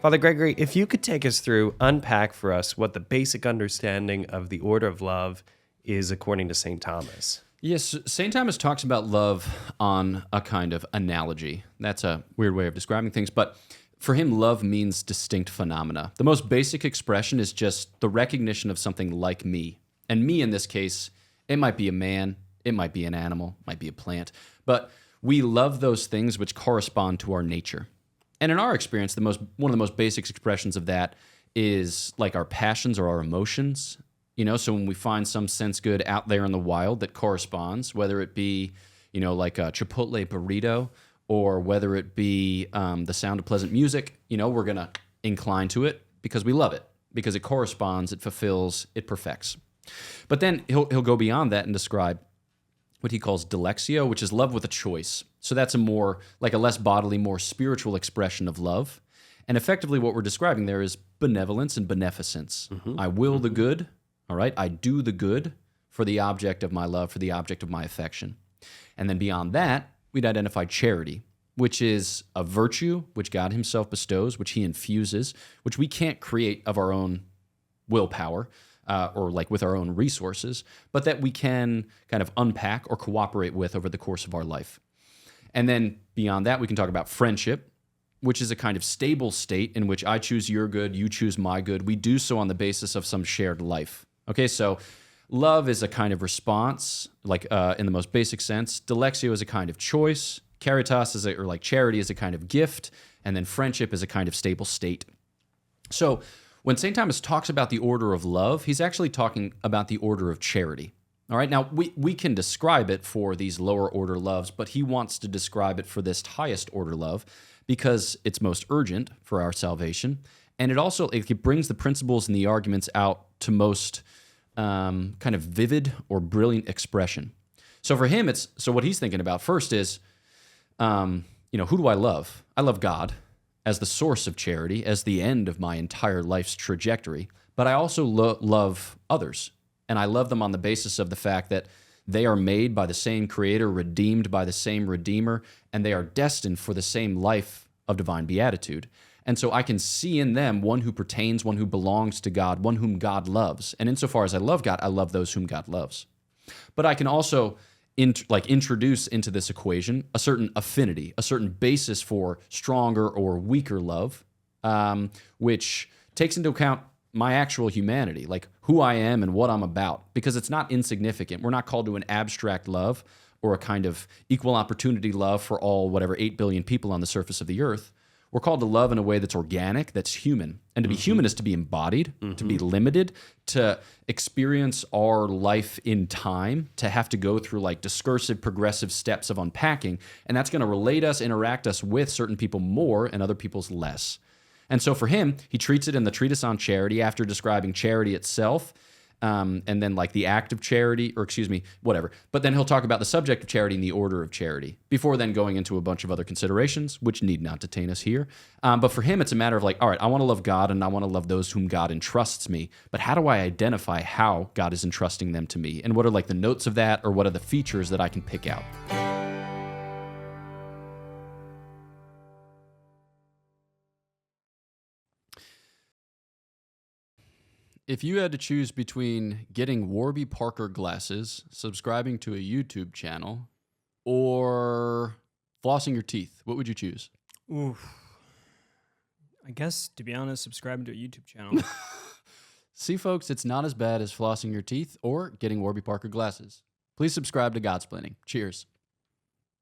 Father Gregory, if you could take us through, unpack for us what the basic understanding of the order of love is according to St. Thomas. Yes, St. Thomas talks about love on a kind of analogy. That's a weird way of describing things, but for him, love means distinct phenomena. The most basic expression is just the recognition of something like me. And me in this case, it might be a man, it might be an animal, it might be a plant, but we love those things which correspond to our nature. And in our experience, one of the most basic expressions of that is like our passions or our emotions. So when we find some sense good out there in the wild that corresponds, whether it be, like a Chipotle burrito, or whether it be the sound of pleasant music, we're going to incline to it because we love it, because it corresponds, it fulfills, it perfects. But then he'll go beyond that and describe what he calls dilexio, which is love with a choice. So that's a less bodily, more spiritual expression of love. And effectively what we're describing there is benevolence and beneficence. Mm-hmm. I will the good, all right? I do the good for the object of my love, for the object of my affection. And then beyond that, we'd identify charity, which is a virtue which God himself bestows, which he infuses, which we can't create of our own willpower, or like with our own resources, but that we can kind of unpack or cooperate with over the course of our life. And then beyond that, we can talk about friendship, which is a kind of stable state in which I choose your good, you choose my good. We do so on the basis of some shared life. Okay, so love is a kind of response, like in the most basic sense. Dilexio is a kind of choice. Caritas charity is a kind of gift. And then friendship is a kind of stable state. So when St. Thomas talks about the order of love, he's actually talking about the order of charity. All right, now we can describe it for these lower order loves, but he wants to describe it for this highest order love because it's most urgent for our salvation. And it brings the principles and the arguments out to most kind of vivid or brilliant expression. So for him, so what he's thinking about first is, who do I love? I love God as the source of charity, as the end of my entire life's trajectory. But I also love others. And I love them on the basis of the fact that they are made by the same Creator, redeemed by the same Redeemer, and they are destined for the same life of divine beatitude. And so I can see in them one who pertains, one who belongs to God, one whom God loves. And insofar as I love God, I love those whom God loves. But I can also introduce into this equation a certain affinity, a certain basis for stronger or weaker love, which takes into account my actual humanity, like who I am and what I'm about, because it's not insignificant. We're not called to an abstract love or a kind of equal opportunity love for all, 8 billion people on the surface of the earth. We're called to love in a way that's organic, that's human. And to be human is to be embodied, to be limited, to experience our life in time, to have to go through discursive, progressive steps of unpacking. And that's going to relate us, interact us with certain people more and other people's less. And so for him, he treats it in the Treatise on Charity after describing charity itself, and then the act of charity, whatever. But then he'll talk about the subject of charity and the order of charity, before then going into a bunch of other considerations, which need not detain us here. But for him, it's a matter of all right, I want to love God and I want to love those whom God entrusts me. But how do I identify how God is entrusting them to me? And what are the notes of that, or what are the features that I can pick out? If you had to choose between getting Warby Parker glasses, subscribing to a YouTube channel, or flossing your teeth, what would you choose? Oof. I guess, to be honest, subscribing to a YouTube channel. See, folks, it's not as bad as flossing your teeth or getting Warby Parker glasses. Please subscribe to Godsplaining. Cheers.